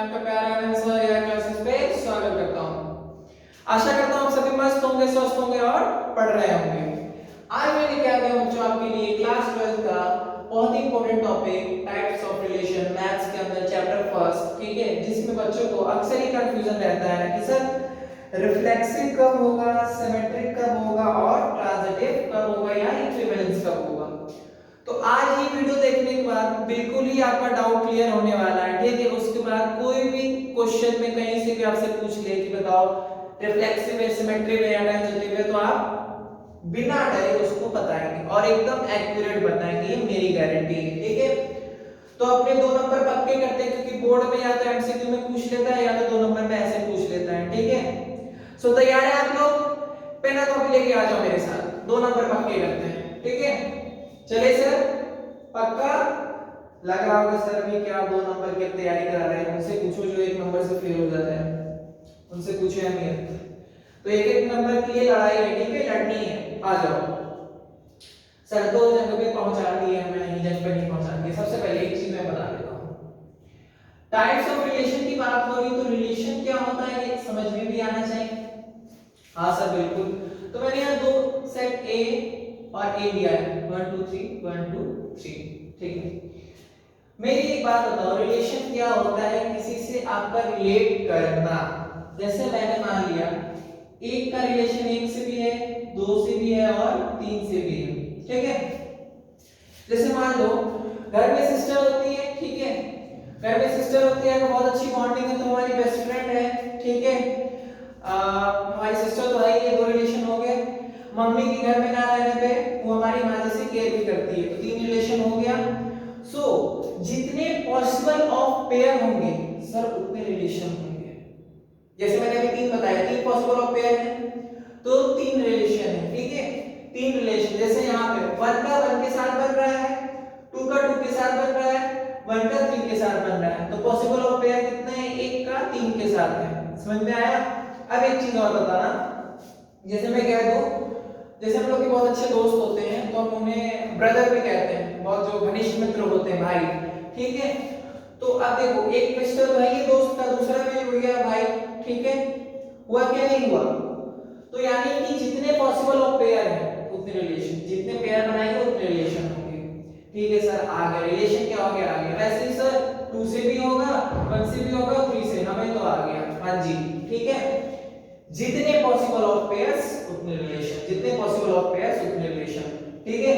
आपका प्यारा आनंद सर या क्लासेस पे स्वागत करता हूँ। आशा करता हूँ आप सभी मस्त होंगे, स्वस्थ होंगे और पढ़ रहे होंगे। आज मैं लेके आ गया हूँ बच्चों आपके लिए क्लास 12 का बहुत ही important topic types of relation, maths के अंदर चैप्टर फर्स्ट, ठीक है, जिसमें बच्चों को अक्सर ही कंफ्यूजन रहता है कि सर रिफ्लेक्सिव कब होगा, सिमेट्रिक कब होगा और ट्रांजिटिव कब होगा या इक्विवेलेंस कब होगा। तो आज ये वीडियो देखने के बाद बिल्कुल ही आपका डाउट क्लियर होने वाला है, ठीक है। उसके बाद कोई भी क्वेश्चन में कहीं से भी आपसे पूछ ले कि बताओ रिफ्लेक्सिव है, सिमेट्रिक है या ट्रांजिटिव है, तो आप बिना डरे उसको बताएंगे और एकदम एक्यूरेट बताएंगे, ये मेरी गारंटी है, ठीक है। तो अपने 2 नंबर पक्के करते हैं क्योंकि बोर्ड में या तो एमसीक्यू में पूछ लेता है या तो 2 नंबर में ऐसे पूछ लेता है, ठीक है। सो तैयार है आप लोग? पेन और कॉपी लेके आ जाओ मेरे साथ, 2 नंबर पक्के करते हैं, ठीक है। चलिए सर, पक्का लग रहा होगा सर भी क्या 2 नंबर की तैयारी करा रहे हैं। उनसे पूछो जो 1 नंबर से फेल हो जाता है, उनसे पूछो अहमियत। तो 1-1 नंबर के लिए लड़ाई है, ठीक है, लड़नी है। आ जाओ सर, 2 जगह पे पहुंचा दिए हैं, मैं नहीं जगह पे नहीं पहुंचा दिए। सबसे पहले एक चीज मैं बता देता हूं, टाइप्स ऑफ रिलेशन की बात हो रही तो रिलेशन क्या होता है ये समझ में भी आना चाहिए। हाँ सर बिल्कुल। तो मैंने यहाँ 2 सेट ए और ए दिया है, 1 2 3 1 2 3, ठीक है। मेरी एक बात बताओ, रिलेशन क्या होता है? किसी से आपका रिलेट करना। जैसे मैंने मान लिया एक का रिलेशन 1 से भी है, 2 से भी है और 3 से भी है, ठीक है। जैसे मान लो घर में सिस्टर होती है, ठीक है, घर में सिस्टर होती है तो बहुत अच्छी बॉन्डिंग है, तो हमारी बेस्ट फ्रेंड है, ठीक है। हमारी सिस्टर तो है, ये 2 रिलेशन हो गए। मम्मी के घर में ना रहने पे वो हमारी माँ जैसे केयर भी करती है, तो 3 रिलेशन हो गया। सो जितने पॉसिबल ऑफ पेयर होंगे सर उतने रिलेशन होंगे। जैसे मैंने अभी 3 बताया, 3 पॉसिबल ऑफ पेयर है तो 3 रिलेशन है, ठीक है। 3 रिलेशन, जैसे यहाँ पे 1 का 1 के साथ बन रहा है, 2 का 2 के साथ बन रहा है, 1 का 3 के साथ बन रहा है, तो पॉसिबल ऑफ पेयर कितने हैं? 1 का 3 के साथ है। समझ में आया? अब एक चीज और बताना, जैसे मैं कह दूं जैसे हम लोग के बहुत अच्छे दोस्त होते हैं तो हम उन्हें ब्रदर भी कहते हैं, बहुत जो घनिष्ठ मित्र होते हैं, भाई, ठीक है। तो अब देखो एक मिस्टर भाई है दोस्त का, दूसरा भी हो गया भाई, ठीक है। हुआ क्या? नहीं हुआ। तो यानी कि जितने पॉसिबल ऑफ पेयर हैं उतने रिलेशन, जितने पेयर बनाएंगे उतने रिलेशन होंगे, ठीक है सर। आ गया रिलेशन, क्या हो गया? आ गया। वैसे ही सर 2 से भी होगा, 1 से भी होगा, 3 से, हमें तो आ गया। हाँ जी, ठीक है। जितने पॉसिबल ऑफ पेयर्स उतने रिलेशन, जितने पॉसिबल ऑफ पेयर्स उतने रिलेशन, ठीक है।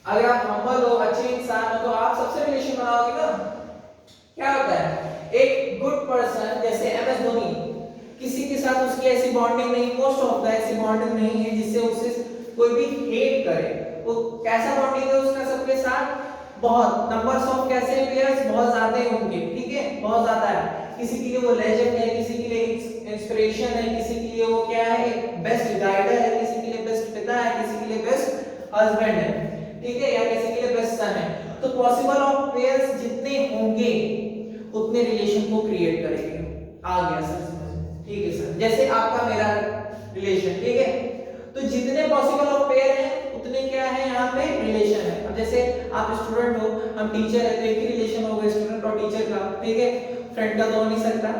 अगर आप हम्बल हो, अच्छे इंसान हो, तो आप सबसे रिलेशन बनाओगे ना। क्या होता है, एक गुड पर्सन जैसे एमएस धोनी, किसी के साथ उसकी ऐसी बॉन्डिंग नहीं, मोस्ट ऑफ द ऐसी बॉन्डिंग नहीं है जिससे उसे कोई भी हेट करे। वो कैसा बॉन्डिंग है उसका सबके साथ? बहुत नंबर्स ऑफ कैसे पेयर्स बहुत ज्यादा है उनके, ठीक है, बहुत ज्यादा है। किसी के लिए वो लेजेंड है, किसी के लिए इंस्पिरेशन है, किसी के लिए वो क्या है, एक बेस्ट गाइडर है, किसी के लिए बेस्ट पिता है, किसी के लिए बेस्ट हस्बैंड है, ठीक है, या किसी के लिए बेस्ट सन है। तो पॉसिबल ऑफ पेयर्स जितने होंगे उतने रिलेशन को क्रिएट करेंगे। आ गया सर समझ में? ठीक है सर। जैसे आपका मेरा रिलेशन, ठीक है, तो जितने पॉसिबल ऑफ पेयर हैं उतने क्या है यहाँ पे रिलेशन है। अब जैसे आप स्टूडेंट हो, हम टीचर है, तो एक ही रिलेशन होगा स्टूडेंट और टीचर का, ठीक है। फ्रेंड का तो हो नहीं सकता,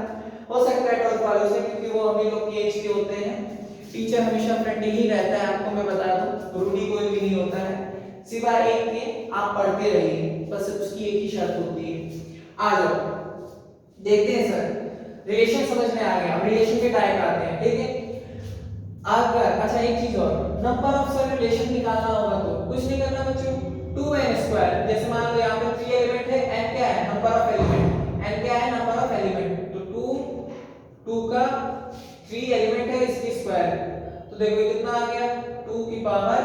हो सकता है 12th वालों से, क्योंकि वो हम लोग की एज के होते हैं। टीचर हमेशा फ्रेंडली ही रहता है, आपको मैं बता दूं, रूडी कोई भी नहीं होता है, सिवाय एक के आप पढ़ते रहिए, बस उसकी एक ही शर्त होती है। आ जाओ देखते हैं सर, रिलेशन समझ में आ गया। अब रिलेशन के टाइप आते हैं, ठीक है। अगर अच्छा एक चीज और, नंबर ऑफ सर रिलेशन निकालना होगा तो कुछ नहीं करना बच्चों, 2n²। जैसे मान लो यहाँ पे 3 एलिमेंट है, n क्या है? नंबर ऑफ एलिमेंट, n क्या है? नंबर ऑफ एलिमेंट, तो 2 का 3 एलिमेंट है, इसकी स्क्वायर, तो देखो कितना आ गया? 2 की पावर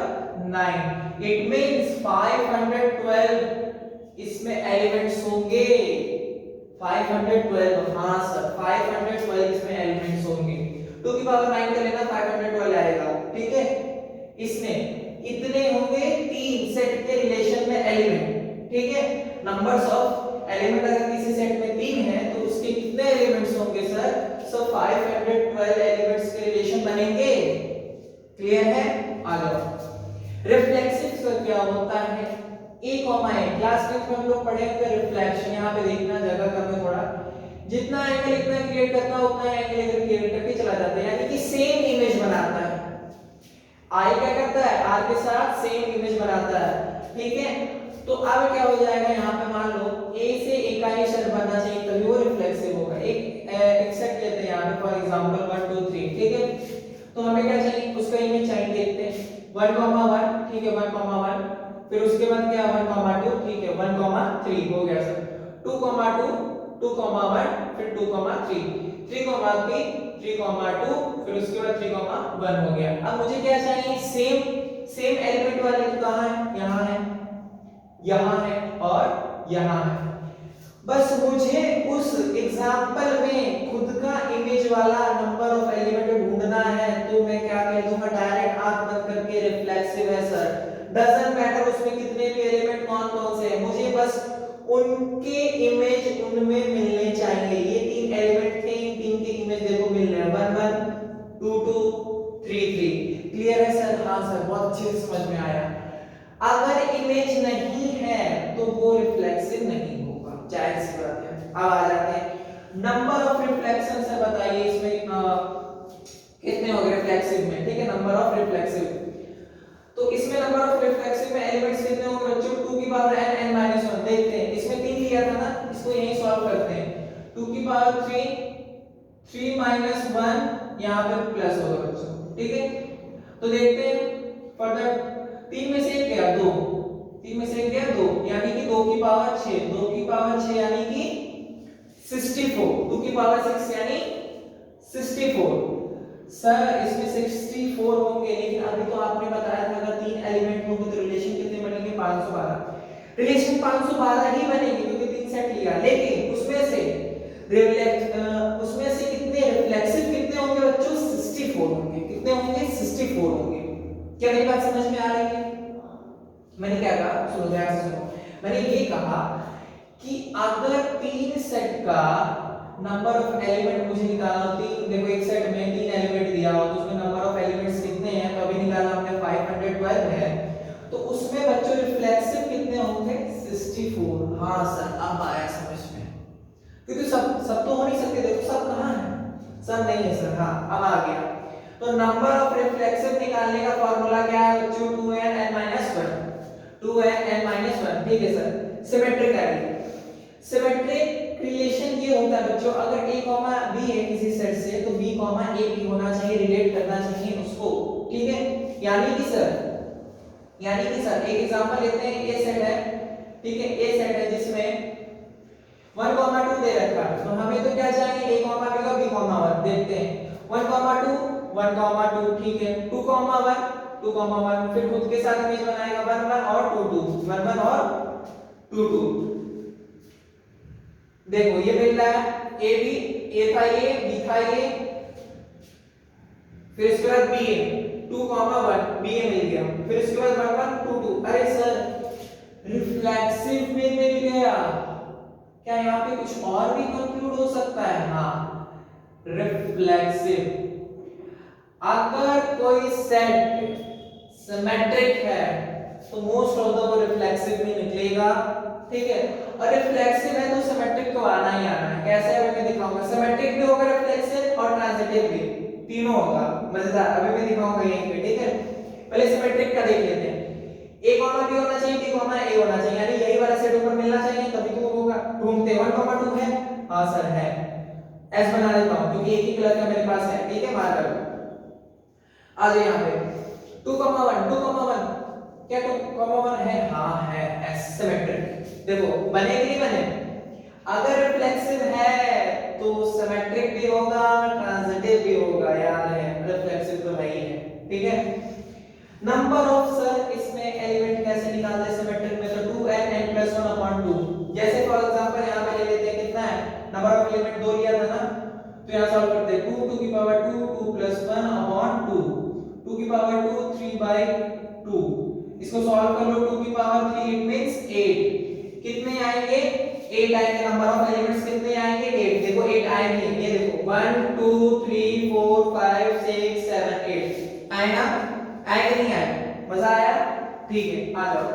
9। इट मींस 512 इसमें एलिमेंट्स होंगे। 512, हाँ सर 512 इसमें एलिमेंट्स होंगे। 2 की पावर 9 का लेना 512 आएगा, ठीक है। इसमें इतने होंगे 3 सेट के रिलेशन में एलिमेंट, ठीक है। नंबर्स ऑफ एलिमेंट अगर किसी सेट में 3 है तो उसके कितने एलिमेंट्स होंगे सर? सो 512 एलिमेंट्स के रिलेशन बनेंगे। क्लियर है? आ जाओ। रिफ्लेक्सिव सर क्या होता है? क्लास 10 में हम लोग पढ़े थे रिफ्लेक्शन। यहाँ पे देखना, जगह कम है थोड़ा, जितना एंगल इतना क्रिएट करता है उतना एंगल इधर क्रिएट करके चला जाता है, यानी कि सेम इमेज बनाता है। आई क्या करता है, आर के साथ सेम इमेज बनाता है, ठीक है। तो अब क्या हो जाएगा, यहाँ पे मान लो ए से इकाई शब्द बनना चाहिए तभी वो रिफ्लेक्सिव होगा। एक सेट लेते हैं यहाँ पे फॉर एग्जांपल 1 2 3, ठीक है। तो हमें क्या चाहिए, उसका इमेज चाहिए, देखते हैं 1,1, ठीक है 1,1, फिर उसके बाद क्या 1,2, ठीक है 1,3 हो गया सर। 2,2 2,1 फिर 2,3 3,3 3,2 फिर उसके बाद 3,1 हो गया। अब मुझे क्या चाहिए, सेम एलिमेंट वाले तो कहां है, यहाँ है, यहाँ है और यहाँ है। बस मुझे उस एग्जांपल में खुद का इमेज वाला नंबर ऑफ एलिमेंट ढूंढना है, तो मैं क्या कह दूंगा, डायरेक्ट आंख बंद करके रिफ्लेक्सिव है सर। डजंट मैटर उसमें कितने भी एलिमेंट कौन कौन से हैं, मुझे बस उनके इमेज उनमें मिलने चाहिए। ये 3 एलिमेंट थे, इन 3 के इमेज देखो मिल रहे हैं, 1 1 2 2 3 3। क्लियर है सर? हाँ सर, बहुत अच्छे से समझ में आया। अगर इमेज नहीं है तो वो रिफ्लेक्सिव नहीं होगा, जाहिर सी बात है। अब आ जाते हैं नंबर ऑफ रिफ्लेक्शन से, बताइए इसमें कितने हो गए रिफ्लेक्सिव में, ठीक है, नंबर ऑफ रिफ्लेक्सिव। तो इसमें नंबर ऑफ रिफ्लेक्सिव में एलिमेंट्स कितने होंगे बच्चों, 2 की पावर n n माइनस 1। देखते हैं, इसमें 3 लिया था ना, इसको यहीं सॉल्व करते हैं। 2 की पावर 3 3 माइनस 1 यहाँ पे प्लस होगा बच्चों, ठीक है। तो देखते हैं फर्दर, 3 में से एक गया 2, 3 में से एक गया 2, यानी कि 2 की पावर 6, 2 की पावर 6 यानी कि 64, 2 की पावर 6 यानी 64। सर इसमें 64 होंगे, लेकिन अभी तो आपने बताया था अगर 3 एलिमेंट होंगे तो रिलेशन कितने बनेंगे, 512। रिलेशन 512 ही बनेंगे क्योंकि 3 सेट लिया, लेकिन उसमें से कितने रिफ्लेक्सिव कितने होंगे बच्चों, 64 होंगे। कितने होंगे, 64 होंगे। क्या मेरी बात समझ में आ रही है? मैंने क्या कहा, सुनो ध्यान से सुनो। मैंने ये कहा कि अगर 3 सेट का नंबर ऑफ एलिमेंट मुझे निकालना, 3 देखो एक सेट में 3 एलिमेंट दिया हो तो उसमें नंबर ऑफ एलिमेंट्स कितने हैं, तो अभी निकाला हमने 512 है, तो उसमें बच्चों रिफ्लेक्सिव कितने होंगे, 64। हां सर अब आया समझ में, क्योंकि सब तो हो नहीं सकते, देखो सब कहां है, सब नहीं है सर। हां अब आ गया। तो नंबर ऑफ रिफ्लेक्सिव निकालने का फार्मूला क्या है बच्चों, 2n n 1, 2n n 1, ठीक है सर। सिमेट्रिक है, सिमेट्रिक रिलेशन ये होता है बच्चों, अगर a, b है किसी सेट से तो b, a भी होना चाहिए, रिलेट करना चाहिए उसको, ठीक है। यानी कि सर एक एग्जांपल लेते हैं, ये सेट है, ठीक है, ये सेट है जिसमें 1 2 दे रखा है, तो हमें तो क्या चाहिए, a, b का b, 1 देखते हैं। 1 2 ठीक है, 2 1 फिर खुद के साथ इमेज बनाएगा 1 1 और 2 2, 1 1 और 2 2। देखो ये मिल रहा है, a था ये, b था ये, फिर इसके बाद b 2 1 b मिल गया, फिर इसके बाद 1 1 2 2। अरे सर रिफ्लेक्सिव में मिल गया, क्या यहाँ पे कुछ और भी कंक्लूड हो सकता है? हाँ रिफ्लेक्सिव। अगर कोई सेट सिमेट्रिक है तो मोस्ट ऑफ द वो रिफ्लेक्सिव में निकलेगा, ठीक है। और रिफ्लेक्सिव है तो सिमेट्रिक तो आना ही आना है। कैसे है अभी मैं दिखाऊंगा, सिमेट्रिक भी होगा रिफ्लेक्सिव और ट्रांजिटिव भी, तीनों होगा। मजेदार, अभी मैं दिखाऊंगा यहीं पे, ठीक है। पहले सिमेट्रिक का देख लेते हैं। a, b होना चाहिए, b, a होना चाहिए, यानी यही वाला सेट ऊपर मिलना चाहिए तभी तो होगा। ढूंढते 1 2 है, हां सर है, s बना देता हूं क्योंकि एक ही कलर का मेरे पास है, ठीक है। मार्कर आ जाए यहां पे 2 1 क्या 2 1 है, हां है, s सिमेट्रिक। देखो बने कि नहीं बने, अगर रिफ्लेक्सिव है तो सिमेट्रिक भी होगा, ट्रांजिटिव भी होगा, याद है रिफ्लेक्सिव तो है ही है, ठीक है। नंबर ऑफ सर इसमें एलिमेंट कैसे निकालते हैं सिमेट्रिक में, तो 2n n + 1/2। जैसे फॉर एग्जांपल यहां पे ले लेते हैं, कितना है नंबर ऑफ एलिमेंट 2 लिया था ना, तो यहां सॉल्व करते हैं 2 2 की पावर 2 2 + 1/2, 2 की पावर 2 3/2, इसको सॉल्व कर लो, 2 की पावर 3 इट मींस 8। कितने आएंगे, 8 आएंगे। नंबर ऑफ एलिमेंट्स कितने आएंगे, 8। देखो 8 आएंगे, ये देखो 1 2 3 4 5 6 7 8 आए ना, आए कि नहीं आए, मजा आया, ठीक है। आ जाओ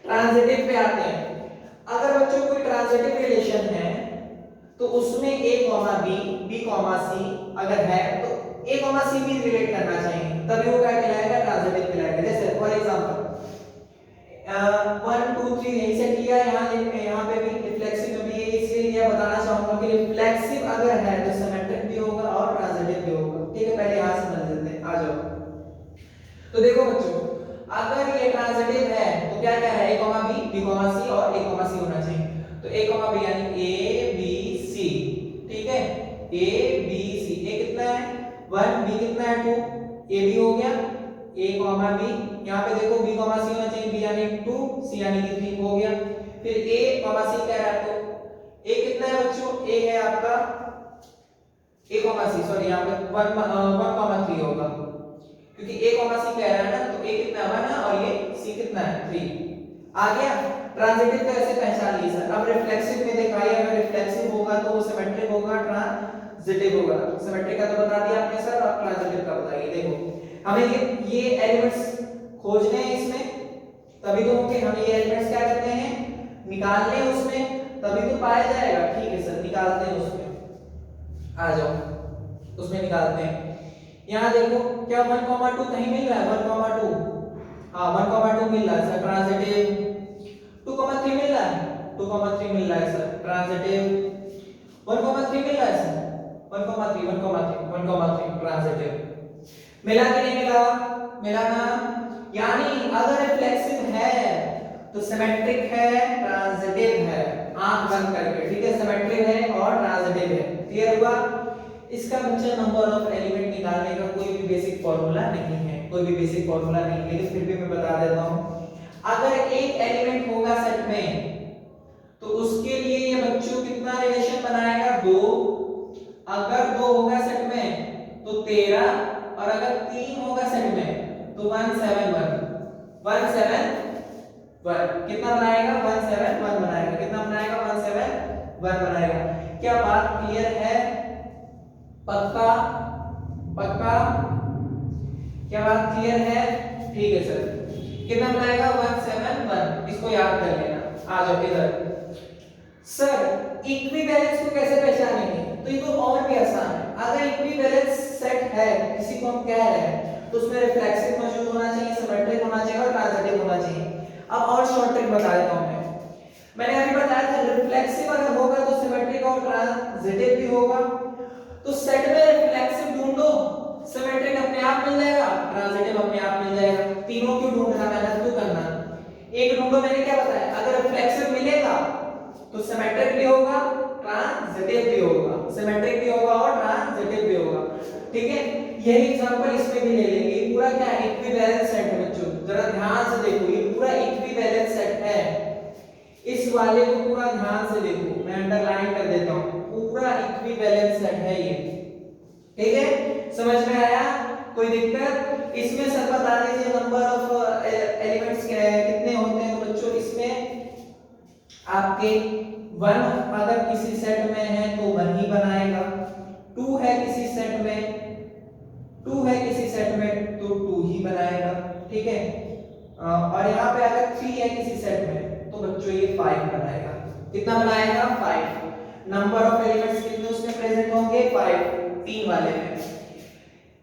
ट्रांजिटिव पे आते हैं। अगर बच्चों कोई ट्रांजिटिव रिलेशन है तो उसमें a comma b b comma c अगर है तो a कॉमा c भी रिलेट करना चाहिए, तभी वो क्या कहलाएगा, ट्रांजिटिव कहलाएगा। जैसे फॉर एग्जांपल 1 2 3 यही से किया, यहाँ पे भी रिफ्लेक्सिव में भी यही, इसलिए यह बताना चाहूंगा कि रिफ्लेक्सिव अगर है तो सिमेट्रिक भी होगा और ट्रांजिटिव भी होगा। ठीक है, पहले यहाँ समझ लेते हैं, आ जाओ। तो देखो बच्चों, अगर ये ट्रांजिटिव है तो क्या क्या है, a comma b b comma c और a कॉमा c होना चाहिए। तो a कॉमा b यानी a b c, ठीक है, a b c, a कितना है 1, b कितना है 2, a भी हो गया, a कॉमा b, यहाँ पे देखो b कॉमा c होना चाहिए, b यानी 2 c यानी कि 3 हो गया। फिर a कॉमा c कह रहा है तो a कितना है बच्चों, a है आपका a कॉमा c, सॉरी यहाँ पे 1 कॉमा 3 होगा, क्योंकि a कॉमा c कह रहा है ना, तो a कितना है 1 है और ये c कितना है 3। आ गया। ट्रांजिटिव को ऐसे पहचान ली सर। अब रिफ्लेक्सिव में दिखाई, अगर रिफ्लेक्सिव होगा तो वो सिमेट्रिक होगा, ट्रांजिटिव होगा। सिमेट्रिक का तो बता दिया आपने सर, अब ट्रांजिटिव का बताइए। देखो हमें ये एलिमेंट्स खोजने हैं इसमें, तभी तो होंगे, हम ये एलिमेंट्स क्या करते हैं, निकालने हैं उसमें, तभी तो पाया जाएगा। ठीक है सर, निकालते हैं उसमें, आ जाओ उसमें निकालते हैं। यहाँ देखो क्या 1,2 कहीं मिल रहा है, 1,2, हाँ 1,2 मिल रहा है सर, ट्रांजिटिव। 2,3 मिल रहा है, 2,3 मिल रहा है सर, ट्रांजिटिव। 1,3 मिल रहा है सर, 1,3 ट्रांजिटिव। मिला कि नहीं मिला, मिला ना। यानी अगर रिफ्लेक्सिव है तो सिमेट्रिक है, ट्रांजिटिव है, आंख बंद करके, ठीक है, सिमेट्रिक है और ट्रांजिटिव है। क्लियर हुआ। इसका बच्चा नंबर ऑफ एलिमेंट निकालने का कोई भी बेसिक फॉर्मूला नहीं है, कोई भी बेसिक फॉर्मूला नहीं, लेकिन फिर भी मैं बता देता हूं। अगर एक एलिमेंट होगा सेट में तो उसके लिए ये बच्चों कितना रिलेशन बनाएगा, 2। अगर 2 होगा सेट में तो 13, और अगर 3 होगा सेट में तो 171 कितना बनाएगा, 171 बनाएगा। कितना बनाएगा, 171 बनाएगा। क्या बात क्लियर है, पक्का पक्का, क्या बात क्लियर है, ठीक है सर। कितना बनाएगा, 171, इसको याद कर लेना। आ जाओ इधर। सर इक्विवेलेंस को कैसे पहचानेंगे, तो ये तो और भी आसान है। अगर इक्विवेलेंस सेट है, किसी को हम कह रहे हैं, तो उसमें रिफ्लेक्सिव मौजूद होना चाहिए, सिमेट्रिक होना चाहिए और ट्रांजिटिव होना चाहिए। अब और शॉर्ट ट्रिक बता देता हूं मैंने अभी बताया था, रिफ्लेक्सिव अगर होगा तो सिमेट्रिक और ट्रांजिटिव भी होगा। तो सेट में रिफ्लेक्सिव ढूंढो, सिमेट्रिक अपने आप मिल जाएगा, ट्रांजिटिव अपने आप मिल जाएगा। तीनों क्यों ढूंढना, मेहनत क्यों करना, एक ढूंढो। मैंने क्या बताया, अगर रिफ्लेक्सिव मिलेगा तो सिमेट्रिक भी होगा, ट्रांजिटिव भी होगा, सिमेट्रिक भी होगा और ट्रांजिटिव भी होगा। ठीक है, यही एग्जांपल इसमें भी ले लेंगे। पूरा क्या है, इक्विवेलेंस सेट है बच्चों, जरा ध्यान से देखो, ये पूरा इक्विवेलेंस सेट है। इस वाले को पूरा ध्यान से देखो, मैं अंडरलाइन कर देता हूं, पूरा इक्विवेलेंस सेट है ये। ठीक है, समझ में आया, कोई दिक्कत। इसमें सर बता दीजिए नंबर ऑफ एलिमेंट्स कितने होते हैं। तो बच्चों इसमें आपके 1 अगर किसी सेट में है तो 1 ही बनाएगा, 2 है किसी सेट में, 2 है किसी सेट में तो 2 ही बनाएगा। ठीक है, और यहाँ पे अगर 3 है किसी सेट में तो बच्चों ये 5 बनाएगा। कितना बनाएगा, 5। नंबर ऑफ एलिमेंट्स कितने उसमें प्रेजेंट होंगे, 5, 3 वाले में।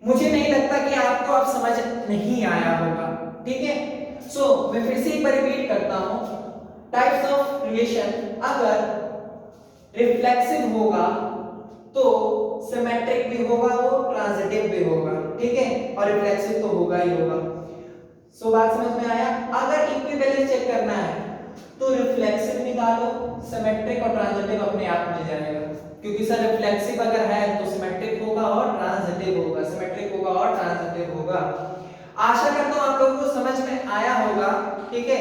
मुझे नहीं लगता कि आपको अब समझ नहीं आया होगा। ठीक है, सो मैं फिर से एक बार रिपीट करता हूं, टाइप्स ऑफ रिलेशन। अगर रिफ्लेक्सिव होगा तो सिमेट्रिक भी होगा, वो ट्रांजिटिव भी होगा। ठीक है, और रिफ्लेक्सिव तो होगा ही होगा। सो बात समझ में आया। अगर इक्विवेलेंस चेक करना है तो रिफ्लेक्सिव निकालो, सिमेट्रिक और ट्रांजिटिव अपने आप मिल जाएगा, क्योंकि सर रिफ्लेक्सिव अगर है तो सिमेट्रिक होगा और ट्रांजिटिव होगा, सिमेट्रिक होगा और ट्रांजिटिव होगा। आशा करता हूं आप लोगों को समझ में आया होगा। ठीक है,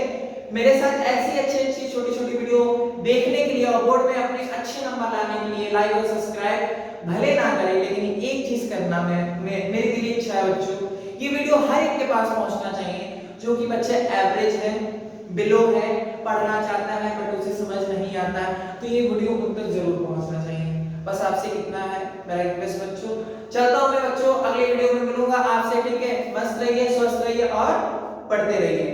मेरे साथ ऐसी अच्छी छोटी वीडियो देखने के लिए और बोर्ड में अपने अच्छे नंबर लाने के लिए लाइक और सब्सक्राइब भले ना करें, लेकिन एक चीज करना मेरी दिली इच्छा है बच्चों, ये वीडियो हर एक के पास पहुंचना चाहिए जो कि बच्चे एवरेज है, बिलो है, पढ़ना चाहता है बट उसे समझ नहीं आता है, तो ये वीडियो उन तक जरूर पहुंचना चाहिए। बस आपसे इतना है मेरा रिक्वेस्ट बच्चों। चलता हूं मैं बच्चों, अगले वीडियो में मिलूंगा आपसे। ठीक है, मस्त रहिए, स्वस्थ रहिए और पढ़ते रहिए।